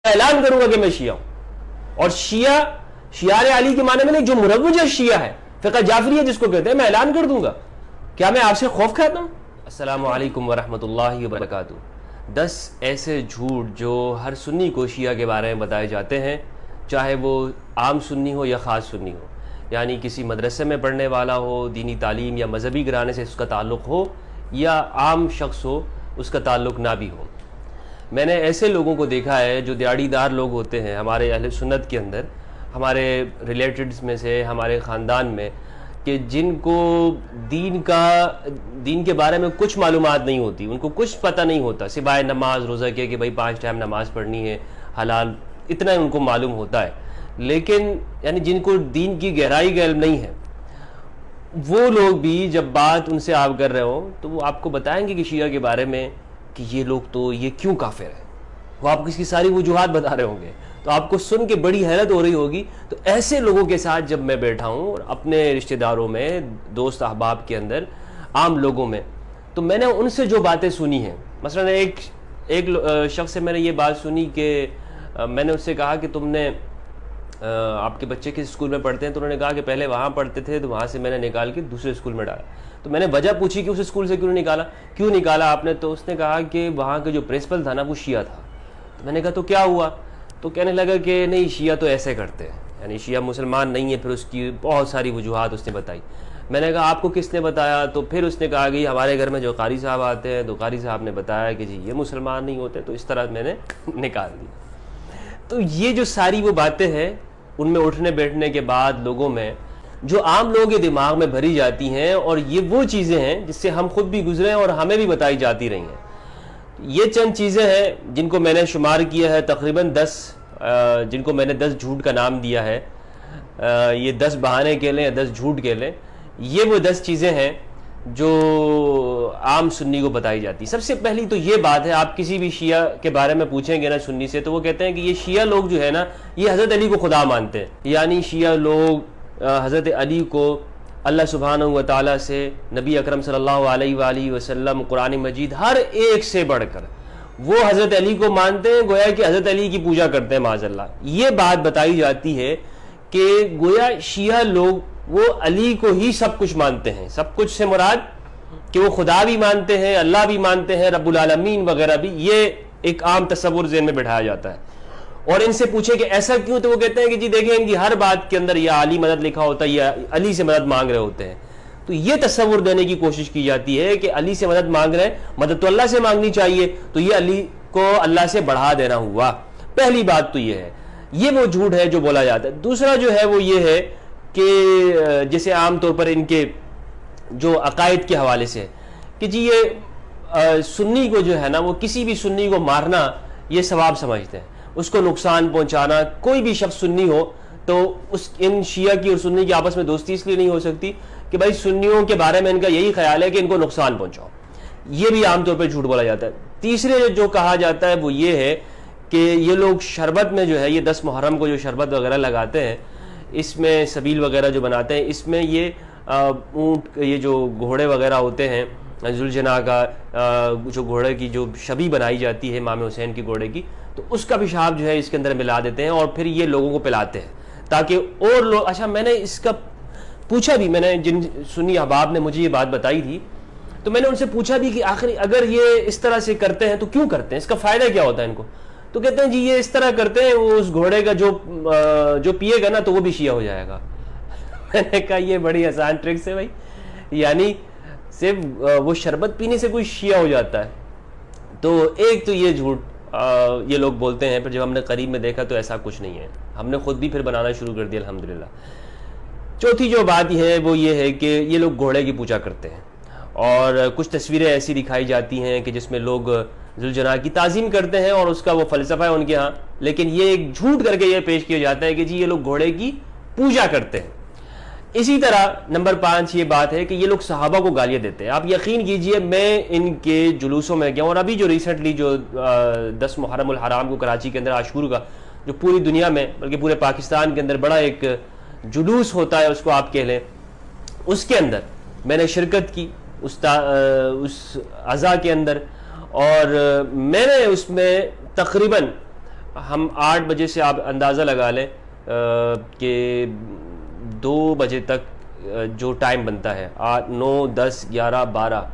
اعلان کروں گا کہ میں شیعہ ہوں. اور شیعہ شیعہ علی کے معنی میں نہیں، جو مروج شیعہ ہے، فقہ جعفریہ جس کو کہتے ہیں، میں اعلان کر دوں گا. کیا میں آپ سے خوف کھاتا ہوں؟ السلام علیکم ورحمۃ اللہ وبرکاتہ. 10 ایسے جھوٹ جو ہر سنی کو شیعہ کے بارے میں بتائے جاتے ہیں، چاہے وہ عام سنی ہو یا خاص سنی ہو، یعنی کسی مدرسے میں پڑھنے والا ہو، دینی تعلیم یا مذہبی گھرانے سے اس کا تعلق ہو، یا عام شخص ہو اس کا تعلق نہ بھی ہو. میں نے ایسے لوگوں کو دیکھا ہے جو دیاڑی دار لوگ ہوتے ہیں ہمارے اہل سنت کے اندر، ہمارے ریلیٹڈز میں سے، ہمارے خاندان میں، کہ جن کو دین کے بارے میں کچھ معلومات نہیں ہوتی، ان کو کچھ پتہ نہیں ہوتا سوائے نماز روزہ کے، کہ بھائی 5 ٹائم نماز پڑھنی ہے، حلال، اتنا ان کو معلوم ہوتا ہے. لیکن یعنی جن کو دین کی گہرائی کا علم نہیں ہے، وہ لوگ بھی جب بات ان سے آپ کر رہے ہوں تو وہ آپ کو بتائیں گے کہ شیعہ کے بارے میں کہ یہ لوگ تو یہ کیوں کافر ہیں. وہ آپ کو اس کی ساری وجوہات بتا رہے ہوں گے تو آپ کو سن کے بڑی حیرت ہو رہی ہوگی. تو ایسے لوگوں کے ساتھ جب میں بیٹھا ہوں اور اپنے رشتہ داروں میں، دوست احباب کے اندر، عام لوگوں میں، تو میں نے ان سے جو باتیں سنی ہیں، مثلا ایک شخص سے میں نے یہ بات سنی کہ میں نے اس سے کہا کہ تم نے آپ کے بچے کس اسکول میں پڑھتے ہیں؟ تو انہوں نے کہا کہ پہلے وہاں پڑھتے تھے تو وہاں سے میں نے نکال کے دوسرے اسکول میں ڈالا. تو میں نے وجہ پوچھی کہ اس اسکول سے کیوں نکالا آپ نے؟ تو اس نے کہا کہ وہاں کا جو پرنسپل تھا نا وہ شیعہ تھا. تو میں نے کہا تو کیا ہوا؟ تو کہنے لگا کہ نہیں، شیعہ تو ایسے کرتے ہیں، یعنی شیعہ مسلمان نہیں ہے. پھر اس کی بہت ساری وجوہات اس نے بتائی. میں نے کہا آپ کو کس نے بتایا؟ تو پھر اس نے کہا کہ ہمارے گھر میں جو قاری صاحب آتے ہیں تو قاری صاحب نے بتایا کہ جی یہ مسلمان نہیں ہوتے. تو اس طرح میں نے نکال دی. تو یہ جو ساری وہ باتیں ہیں، ان میں اٹھنے بیٹھنے کے بعد لوگوں میں جو عام لوگوں کے دماغ میں بھری جاتی ہیں، اور یہ وہ چیزیں ہیں جس سے ہم خود بھی گزرے ہیں اور ہمیں بھی بتائی جاتی رہی ہیں. یہ چند چیزیں ہیں جن کو میں نے شمار کیا ہے تقریباً 10، جن کو میں نے 10 جھوٹ کا نام دیا ہے. یہ 10 بہانے کہہ لیں یا 10 جھوٹ کہہ لیں، یہ وہ 10 چیزیں ہیں جو عام سنی کو بتائی جاتی. سب سے پہلی تو یہ بات ہے، آپ کسی بھی شیعہ کے بارے میں پوچھیں گے نا سنی سے، تو وہ کہتے ہیں کہ یہ شیعہ لوگ جو ہے نا یہ حضرت علی کو خدا مانتے ہیں. یعنی شیعہ لوگ حضرت علی کو اللہ سبحانہ و تعالیٰ سے، نبی اکرم صلی اللہ علیہ وآلہ وسلم، قرآن مجید، ہر ایک سے بڑھ کر وہ حضرت علی کو مانتے ہیں، گویا کہ حضرت علی کی پوجا کرتے ہیں معاذ اللہ. یہ بات بتائی جاتی ہے کہ گویا شیعہ لوگ وہ علی کو ہی سب کچھ مانتے ہیں. سب کچھ سے مراد کہ وہ خدا بھی مانتے ہیں، اللہ بھی مانتے ہیں، رب العالمین وغیرہ بھی. یہ ایک عام تصور ذہن میں بٹھایا جاتا ہے. اور ان سے پوچھیں کہ ایسا کیوں؟ تو وہ کہتے ہیں کہ جی دیکھیں ان کی ہر بات کے اندر یا علی مدد لکھا ہوتا ہے یا علی سے مدد مانگ رہے ہوتے ہیں. تو یہ تصور دینے کی کوشش کی جاتی ہے کہ علی سے مدد مانگ رہے ہیں، مدد تو اللہ سے مانگنی چاہیے، تو یہ علی کو اللہ سے بڑھا دینا ہوا. پہلی بات تو یہ ہے، یہ وہ جھوٹ ہے جو بولا جاتا ہے. دوسرا جو ہے وہ یہ ہے کہ جیسے عام طور پر ان کے جو عقائد کے حوالے سے کہ جی یہ سنی کو جو ہے نا، وہ کسی بھی سنی کو مارنا یہ ثواب سمجھتے ہیں، اس کو نقصان پہنچانا. کوئی بھی شخص سنی ہو تو ان شیعہ کی اور سنی کی آپس میں دوستی اس لیے نہیں ہو سکتی کہ بھائی سنیوں کے بارے میں ان کا یہی خیال ہے کہ ان کو نقصان پہنچاؤ. یہ بھی عام طور پہ جھوٹ بولا جاتا ہے. تیسرے جو کہا جاتا ہے وہ یہ ہے کہ یہ لوگ شربت میں جو ہے، یہ 10 محرم کو جو شربت وغیرہ لگاتے ہیں، اس میں سبیل وغیرہ جو بناتے ہیں، اس میں یہ اونٹ، یہ جو گھوڑے وغیرہ ہوتے ہیں، ذوالجناح کا جو گھوڑے کی جو شبیہ بنائی جاتی ہے امام حسین کی گھوڑے کی، تو اس کا پیشاب جو ہے اس کے اندر ملا دیتے ہیں اور پھر یہ لوگوں کو پلاتے ہیں تاکہ اور لوگ. اچھا، میں نے اس کا پوچھا بھی، میں نے جن سنی احباب نے مجھے یہ بات بتائی تھی تو میں نے ان سے پوچھا بھی کہ آخر اگر یہ اس طرح سے کرتے ہیں تو کیوں کرتے ہیں، اس کا فائدہ کیا ہوتا ہے ان کو؟ تو کہتے ہیں جی یہ اس طرح کرتے ہیں، وہ اس گھوڑے کا جو پیے گا نا تو وہ بھی شیعہ ہو جائے گا. میں نے کہا یہ بڑی آسان ٹرکس ہے بھائی، یعنی صرف وہ شربت پینے سے کوئی شیعہ ہو جاتا ہے؟ تو ایک تو یہ جھوٹ یہ لوگ بولتے ہیں. پھر جب ہم نے قریب میں دیکھا تو ایسا کچھ نہیں ہے، ہم نے خود بھی پھر بنانا شروع کر دیا الحمدللہ. چوتھی جو بات یہ ہے وہ یہ ہے کہ یہ لوگ گھوڑے کی پوجا کرتے ہیں، اور کچھ تصویریں ایسی دکھائی جاتی ہیں کہ جس میں لوگ ذوالجناح کی تعظیم کرتے ہیں اور اس کا وہ فلسفہ ہے ان کے ہاں، لیکن یہ ایک جھوٹ کر کے یہ پیش کیا جاتا ہے کہ جی یہ لوگ گھوڑے کی پوجا کرتے ہیں. اسی طرح نمبر 5 یہ بات ہے کہ یہ لوگ صحابہ کو گالیاں دیتے ہیں. آپ یقین کیجئے میں ان کے جلوسوں میں گیا ہوں، اور ابھی جو ریسنٹلی جو 10 محرم الحرام کو کراچی کے اندر عاشور کا جو پوری دنیا میں بلکہ پورے پاکستان کے اندر بڑا ایک جلوس ہوتا ہے، اس کو آپ کہہ لیں، اس کے اندر میں نے شرکت کی اس عزا کے اندر، اور میں نے اس میں تقریباً ہم 8 بجے سے آپ اندازہ لگا لیں کہ 2 بجے تک جو ٹائم بنتا ہے 8 9 10 11 12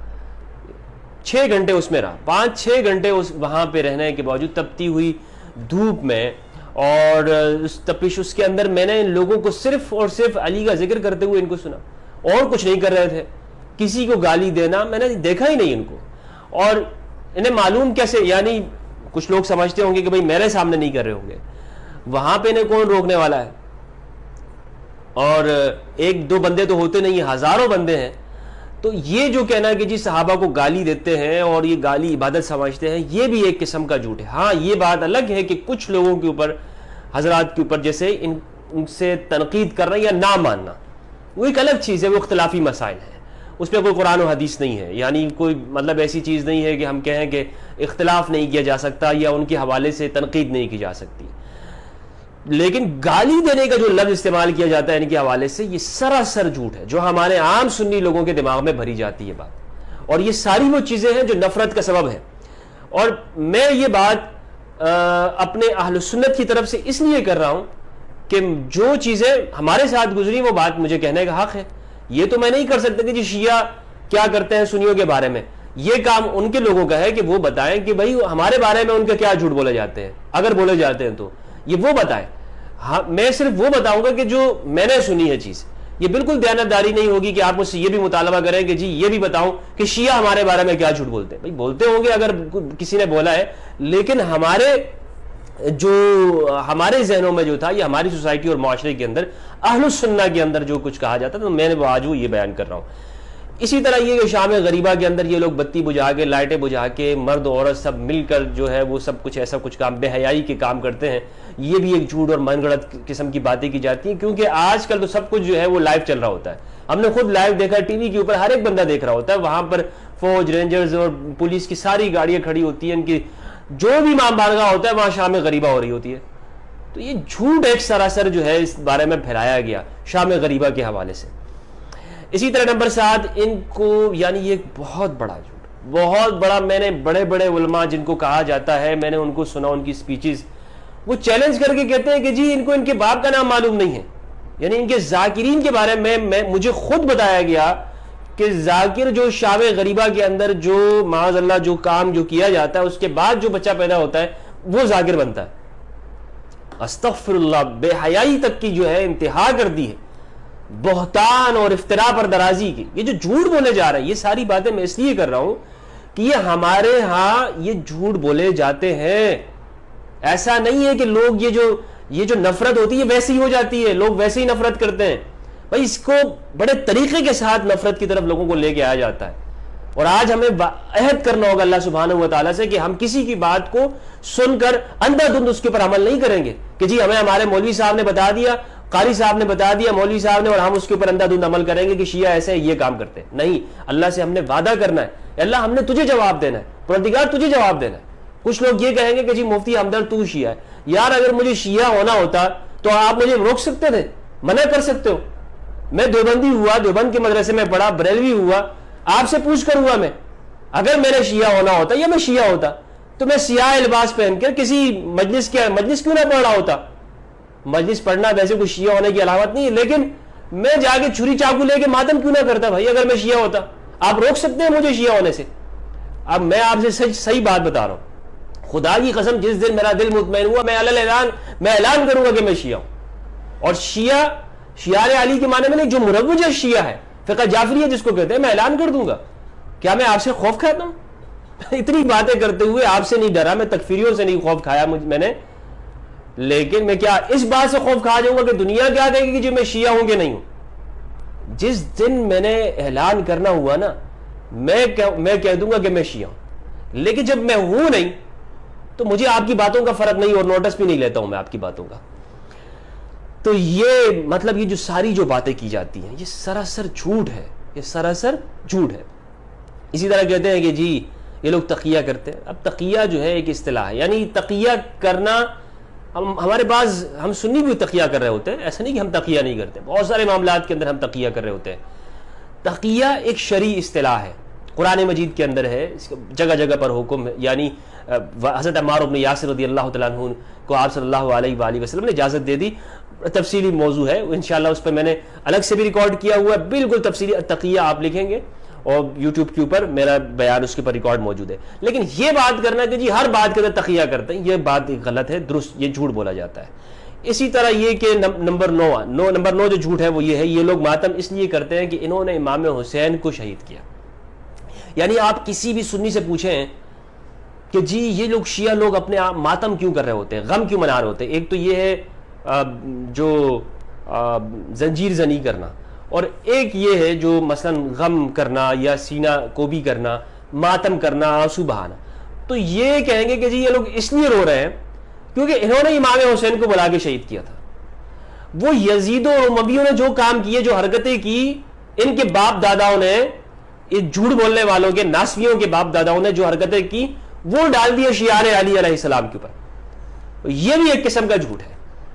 6 گھنٹے اس میں رہا، 5-6 گھنٹے وہاں پہ رہنے کے باوجود تپتی ہوئی دھوپ میں اور اس تپش اس کے اندر میں نے ان لوگوں کو صرف اور صرف علی کا ذکر کرتے ہوئے ان کو سنا، اور کچھ نہیں کر رہے تھے. کسی کو گالی دینا میں نے دیکھا ہی نہیں ان کو. اور انہیں معلوم کیسے، یعنی کچھ لوگ سمجھتے ہوں گے کہ بھئی میرے سامنے نہیں کر رہے ہوں گے، وہاں پہ انہیں کون روکنے والا ہے؟ اور 1-2 بندے تو ہوتے نہیں، ہزاروں بندے ہیں. تو یہ جو کہنا ہے کہ جی صحابہ کو گالی دیتے ہیں اور یہ گالی عبادت سمجھتے ہیں، یہ بھی ایک قسم کا جھوٹ ہے. ہاں یہ بات الگ ہے کہ کچھ لوگوں کے اوپر، حضرات کے اوپر جیسے ان سے تنقید کرنا یا نہ ماننا، وہ ایک الگ چیز ہے، وہ اختلافی مسائل ہیں، اس پہ کوئی قرآن و حدیث نہیں ہے. یعنی کوئی مطلب ایسی چیز نہیں ہے کہ ہم کہیں کہ اختلاف نہیں کیا جا سکتا یا ان کے حوالے سے تنقید نہیں کی جا سکتی. لیکن گالی دینے کا جو لفظ استعمال کیا جاتا ہے ان کے حوالے سے، یہ سراسر جھوٹ ہے جو ہمارے عام سنی لوگوں کے دماغ میں بھری جاتی ہے بات. اور یہ ساری وہ چیزیں ہیں جو نفرت کا سبب ہے. اور میں یہ بات اپنے اہل سنت کی طرف سے اس لیے کر رہا ہوں کہ جو چیزیں ہمارے ساتھ گزری وہ بات مجھے کہنے کا حق ہے. یہ تو میں نہیں کر سکتا کہ جی شیعہ کیا کرتے ہیں سنیوں کے بارے میں. یہ کام ان کے لوگوں کا ہے کہ وہ بتائیں کہ بھئی ہمارے بارے میں ان کے کیا جھوٹ بولے جاتے ہیں، اگر بولے جاتے ہیں تو یہ وہ بتائیں. ہاں میں صرف وہ بتاؤں گا کہ جو میں نے سنی ہے چیز. یہ بالکل دیانتداری نہیں ہوگی کہ آپ مجھ سے یہ بھی مطالبہ کریں کہ جی یہ بھی بتاؤں کہ شیعہ ہمارے بارے میں کیا جھوٹ بولتے ہیں. بھئی بولتے ہوں گے اگر کسی نے بولا ہے، لیکن ہمارے ذہنوں میں جو تھا، یہ ہماری سوسائٹی اور معاشرے کے اندر اہل السنہ کے اندر جو کچھ کہا جاتا تو میں نے آج وہ یہ بیان کر رہا ہوں. اسی طرح یہ کہ شام غریبہ کے اندر یہ لوگ بتی بجھا کے، لائٹیں بجھا کے، مرد عورت سب مل کر جو ہے وہ سب کچھ ایسا کچھ کام بے حیائی کے کام کرتے ہیں. یہ بھی ایک جھوٹ اور من گھڑت قسم کی باتیں کی جاتی ہیں، کیونکہ آج کل تو سب کچھ جو ہے وہ لائیو چل رہا ہوتا ہے. ہم نے خود لائیو دیکھا، ٹی وی کے اوپر ہر ایک بندہ دیکھ رہا ہوتا ہے، وہاں پر فوج، رینجرز اور پولیس کی ساری گاڑیاں کھڑی ہوتی ہیں، ان کی جو بھی امام بارگاہ ہوتا ہے وہاں شام غریبہ ہو رہی ہوتی ہے. تو یہ جھوٹ ایک سراسر جو ہے اس بارے میں پھیلایا گیا شام غریبہ کے حوالے سے. اسی طرح نمبر 7 ان کو، یعنی یہ ایک بہت بڑا جھوٹ، بہت بڑا. میں نے بڑے بڑے علماء جن کو کہا جاتا ہے، میں نے ان کو سنا، ان کی سپیچز، وہ چیلنج کر کے کہتے ہیں کہ جی ان کو ان کے باپ کا نام معلوم نہیں ہے. یعنی ان کے ذاکرین کے بارے میں مجھے خود بتایا گیا کہ ذاکر جو شام غریبہ کے اندر جو معاذ اللہ جو کام جو کیا جاتا ہے، اس کے بعد جو بچہ پیدا ہوتا ہے وہ ذاکر بنتا ہے. استغفر اللہ، بے حیائی تک کی جو ہے انتہا کر دی ہے، بہتان اور افتراء پر درازی کی. یہ جو جھوٹ بولے جا رہے ہیں، یہ ساری باتیں میں اس لیے کر رہا ہوں کہ یہ ہمارے ہاں یہ جھوٹ بولے جاتے ہیں. ایسا نہیں ہے کہ لوگ یہ جو نفرت ہوتی ہے ویسی ہو جاتی ہے، لوگ ویسے ہی نفرت کرتے ہیں. بھائی اس کو بڑے طریقے کے ساتھ نفرت کی طرف لوگوں کو لے کے آیا جاتا ہے. اور آج ہمیں عہد کرنا ہوگا اللہ سبحانہ و تعالیٰ سے کہ ہم کسی کی بات کو سن کر اندھا دھند اس کے اوپر عمل نہیں کریں گے کہ جی ہمیں ہمارے مولوی صاحب نے بتا دیا، قاری صاحب نے بتا دیا، مولوی صاحب نے، اور ہم اس کے اوپر اندھا دھند عمل کریں گے کہ شیعہ ایسے یہ کام کرتے ہیں. نہیں، اللہ سے ہم نے وعدہ کرنا ہے، اللہ ہم نے تجھے جواب دینا ہے، پروردگار تجھے جواب دینا ہے. کچھ لوگ یہ کہیں گے کہ جی مفتی ہمدرد تو شیعہ ہے. یار اگر مجھے شیعہ ہونا ہوتا تو آپ مجھے روک سکتے تھے، منع کر سکتے ہو. میں دیوبندی ہوا، دیوبند کے مدرسے میں پڑھا، بریلوی ہوا، آپ سے پوچھ کر ہوا. میں اگر میرے شیعہ ہونا ہوتا یا میں شیعہ ہوتا تو میں سیاہ لباس پہن کر کسی مجلس کیوں نہ پڑھ رہا ہوتا. مجلس پڑھنا ویسے کوئی شیعہ ہونے کی علامت نہیں ہے، لیکن میں جا کے چھری چاقو لے کے ماتم کیوں نہ کرتا بھائی اگر میں شیعہ ہوتا. آپ روک سکتے ہیں مجھے شیعہ ہونے سے؟ اب میں آپ سے صحیح بات بتا رہا ہوں، خدا کی قسم جس دن میرا دل مطمئن ہوا میں اعلان کروں گا کہ میں شیعہ ہوں. اور شیعہ علی کے معنی میں نہیں، جو مروج شیعہ ہے، فقہ جعفریہ جس کو کہتے ہیں، میں اعلان کر دوں گا. کیا میں آپ سے خوف کھاتا ہوں؟ اتنی باتیں کرتے ہوئے آپ سے نہیں ڈرا، میں تکفیریوں سے نہیں خوف کھایا میں نے، لیکن میں کیا اس بات سے خوف کھا جاؤں گا کہ دنیا کیا کہے گی کہ جو میں شیعہ ہوں کہ نہیں ہوں. جس دن میں نے اعلان کرنا ہوا نا، میں کہہ دوں گا کہ میں شیعہ ہوں. لیکن جب میں ہوں نہیں تو مجھے آپ کی باتوں کا فرق نہیں، اور نوٹس بھی نہیں لیتا ہوں میں آپ کی باتوں کا. تو یہ مطلب یہ جو ساری جو باتیں کی جاتی ہیں یہ سراسر جھوٹ ہے، یہ سراسر جھوٹ ہے. اسی طرح کہتے ہیں کہ جی یہ لوگ تقیہ کرتے ہیں. اب تقیہ جو ہے ایک اصطلاح ہے، یعنی تقیہ کرنا، ہمارے پاس ہم سنی بھی تقیہ کر رہے ہوتے ہیں، ایسا نہیں کہ ہم تقیہ نہیں کرتے، بہت سارے معاملات کے اندر ہم تقیہ کر رہے ہوتے ہیں. تقیہ ایک شرعی اصطلاح ہے، قرآن مجید کے اندر ہے، اس کا جگہ جگہ پر حکم ہے. یعنی حضرت عمار بن یاسر رضی اللہ تعالیٰ عنہ کو آپ صلی اللہ علیہ وآلہ وسلم نے اجازت دے دی. تفصیلی موضوع ہے انشاءاللہ, اس پہ میں نے الگ سے بھی ریکارڈ کیا ہوا ہے, بالکل تفصیلی. تقیہ آپ لکھیں گے اور یوٹیوب کے اوپر میرا بیان اس کے اوپر ریکارڈ موجود ہے. لیکن یہ بات کرنا کہ جی ہر بات کے اندر تقیہ کرتے ہیں, یہ بات غلط ہے, درست یہ جھوٹ بولا جاتا ہے. اسی طرح یہ کہ نمبر 9 جو جھوٹ ہے وہ یہ ہے, یہ لوگ ماتم اس لیے کرتے ہیں کہ انہوں نے امام حسین کو شہید کیا. یعنی آپ کسی بھی سنی سے پوچھیں کہ جی یہ لوگ شیعہ لوگ اپنے ماتم کیوں کر رہے ہوتے ہیں, غم کیوں منا رہے ہوتے ہیں. ایک تو یہ ہے جو زنجیر زنی کرنا, اور ایک یہ ہے جو مثلا غم کرنا یا سینہ کوبی کرنا, ماتم کرنا, آنسو بہانا. تو یہ کہیں گے کہ جی یہ لوگ اس لیے رو رہے ہیں کیونکہ انہوں نے امام حسین کو بلا کے شہید کیا تھا. وہ یزید اور امویوں نے جو کام کیے, جو حرکتیں کی, ان کے باپ داداؤں نے, اس جھوٹ بولنے والوں کے, ناسبیوں کے باپ داداؤں نے جو حرکتیں کی, وہ ڈال دیے شعار علی علیہ السلام کے اوپر. یہ بھی ایک قسم کا جھوٹ ہے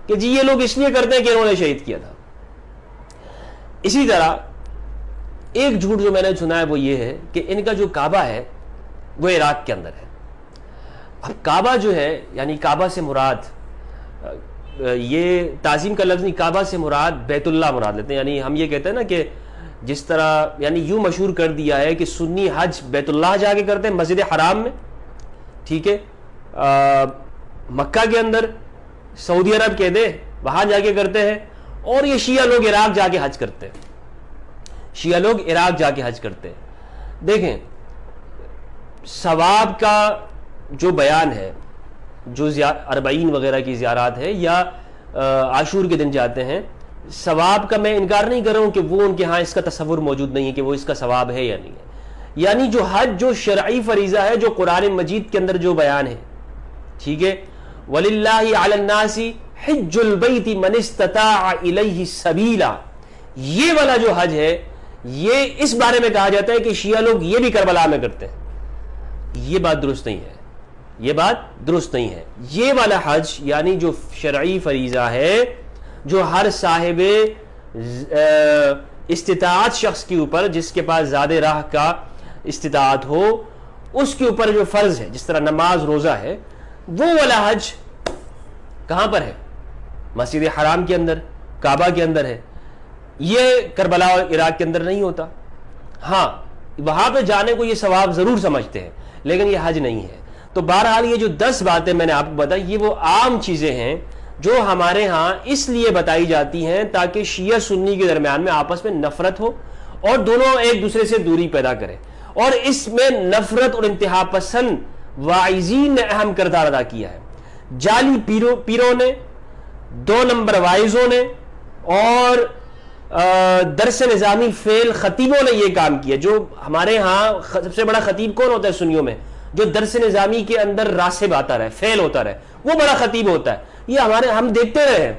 کہ جی یہ لوگ اس لیے کرتے ہیں کہ انہوں نے شہید کیا تھا. اسی طرح ایک جھوٹ جو میں نے سنا ہے وہ یہ ہے کہ ان کا جو کعبہ ہے وہ عراق کے اندر ہے. اب کعبہ جو ہے, یعنی کعبہ سے مراد, یہ تعظیم کا لفظ نہیں, کعبہ سے مراد بیت اللہ مراد لیتے ہیں. یعنی ہم یہ کہتے ہیں نا کہ جس طرح, یعنی یوں مشہور کر دیا ہے کہ سنی حج بیت اللہ جا کے کرتے ہیں, مسجد حرام میں, ٹھیک ہے, مکہ کے اندر, سعودی عرب کہہ دے وہاں جا کے کرتے ہیں, اور یہ شیعہ لوگ عراق جا کے حج کرتے ہیں. شیعہ لوگ عراق جا کے حج کرتے ہیں. دیکھیں ثواب کا جو بیان ہے, جو 40 وغیرہ کی زیارات ہے یا عاشور کے دن جاتے ہیں, ثواب کا میں انکار نہیں کر رہا ہوں کہ وہ ان کے ہاں اس کا تصور موجود نہیں ہے کہ وہ اس کا ثواب ہے یا نہیں ہے. یعنی جو حج جو شرعی فریضہ ہے, جو قرآن مجید کے اندر جو بیان ہے, ٹھیک ہے, وَلِلَّهِ عَلَى النَّاسِ حِجُّ الْبَيْتِ مَنِ اسْتَطَاعَ إِلَيْهِ سَبِيلًا, یہ والا جو حج ہے, یہ اس بارے میں کہا جاتا ہے کہ شیعہ لوگ یہ بھی کربلا میں کرتے ہیں. یہ بات درست نہیں ہے, یہ بات درست نہیں ہے. یہ والا حج یعنی جو شرعی فریضہ ہے, جو ہر صاحب استطاعت شخص کے اوپر, جس کے پاس زیادہ راہ کا استطاعت ہو, اس کے اوپر جو فرض ہے, جس طرح نماز روزہ ہے, وہ والا حج کہاں پر ہے؟ مسجد حرام کے اندر, کعبہ کے اندر ہے. یہ کربلا اور عراق کے اندر نہیں ہوتا. ہاں وہاں پہ جانے کو یہ ثواب ضرور سمجھتے ہیں, لیکن یہ حج نہیں ہے. تو بہرحال یہ جو 10 باتیں میں نے آپ کو بتائی, یہ وہ عام چیزیں ہیں جو ہمارے ہاں اس لیے بتائی جاتی ہیں تاکہ شیعہ سنی کے درمیان میں آپس میں نفرت ہو اور دونوں ایک دوسرے سے دوری پیدا کریں. اور اس میں نفرت اور انتہا پسند واعظین نے اہم کردار ادا کیا ہے. جعلی پیروں نے, 2 نمبر وائزوں نے, اور درس نظامی فیل خطیبوں نے یہ کام کیا. جو ہمارے ہاں سب سے بڑا خطیب کون ہوتا ہے سنیوں میں؟ جو درس نظامی کے اندر راسب آتا رہے, فیل ہوتا رہے, وہ بڑا خطیب ہوتا ہے. یہ ہم دیکھتے رہے ہیں,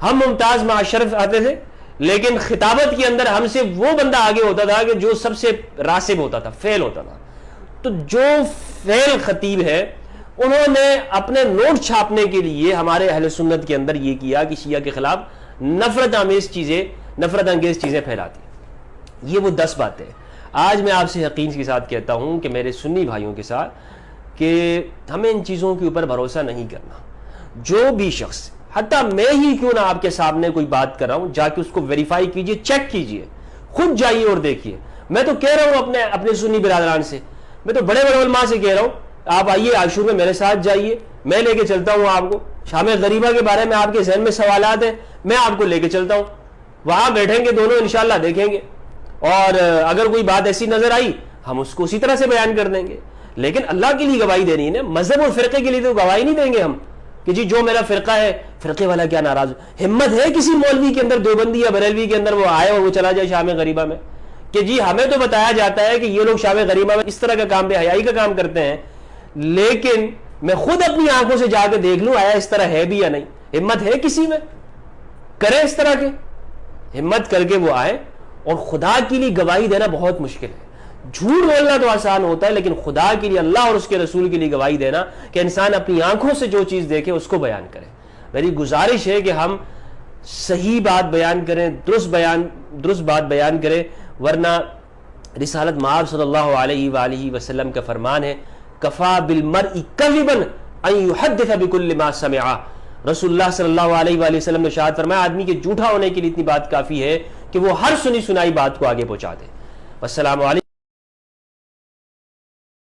ہم ممتاز معاشرف آتے تھے, لیکن خطابت کے اندر ہم سے وہ بندہ آگے ہوتا تھا کہ جو سب سے راسب ہوتا تھا, فیل ہوتا تھا. تو جو فیل خطیب ہے, انہوں نے اپنے نوٹ چھاپنے کے لیے ہمارے اہل سنت کے اندر یہ کیا کہ شیعہ کے خلاف نفرت انگیز چیزیں پھیلاتی. یہ وہ 10 باتیں. آج میں آپ سے یقین کے ساتھ کہتا ہوں کہ میرے سنی بھائیوں کے ساتھ, کہ ہمیں ان چیزوں کے اوپر بھروسہ نہیں کرنا. جو بھی شخص, حتیٰ میں ہی کیوں نہ آپ کے سامنے کوئی بات کر رہا ہوں, جا کے اس کو ویریفائی کیجئے, چیک کیجئے, خود جائیے اور دیکھیے. میں تو کہہ رہا ہوں اپنے سنی برادران سے, میں تو بڑے بڑے علماء سے کہہ رہا ہوں, آپ آئیے عاشور میں میرے ساتھ جائیے, میں لے کے چلتا ہوں آپ کو. شام غریبہ کے بارے میں آپ کے ذہن میں سوالات ہیں, میں آپ کو لے کے چلتا ہوں, وہاں بیٹھیں گے دونوں, انشاءاللہ دیکھیں گے, اور اگر کوئی بات ایسی نظر آئی ہم اس کو اسی طرح سے بیان کر دیں گے. لیکن اللہ کے لیے گواہی دینی ہے, مذہب اور فرقے کے لیے تو گواہی نہیں دیں گے ہم کہ جی جو میرا فرقہ ہے, فرقے والا کیا ناراض ہو. ہمت ہے کسی مولوی کے اندر, دیوبندی یا بریلوی کے اندر, وہ آئے اور وہ چلا جائے شام غریبہ میں, کہ جی ہمیں تو بتایا جاتا ہے کہ یہ لوگ شام غریبہ میں اس طرح کا کام, بے حیائی کا کام کرتے ہیں, لیکن میں خود اپنی آنکھوں سے جا کے دیکھ لوں آیا اس طرح ہے بھی یا نہیں. ہمت ہے کسی میں, کرے اس طرح کے, ہمت کر کے وہ آئے. اور خدا کے لیے گواہی دینا بہت مشکل ہے. جھوٹ بولنا تو آسان ہوتا ہے, لیکن خدا کے لیے, اللہ اور اس کے رسول کے لیے گواہی دینا کہ انسان اپنی آنکھوں سے جو چیز دیکھے اس کو بیان کرے. میری گزارش ہے کہ ہم صحیح بات بیان کریں, درست بات بیان کریں, ورنہ رسالت مآب صلی اللہ علیہ وآلہ وسلم کا فرمان ہے, کفا بالمرء کذبا ان یحدث بکل ما سمع. رسول اللہ صلی اللہ علیہ وآلہ وسلم نے ارشاد فرمایا آدمی کے جھوٹا ہونے کے لیے اتنی بات کافی ہے کہ وہ ہر سنی سنائی بات کو آگے پہنچا دے. السلام علیکم.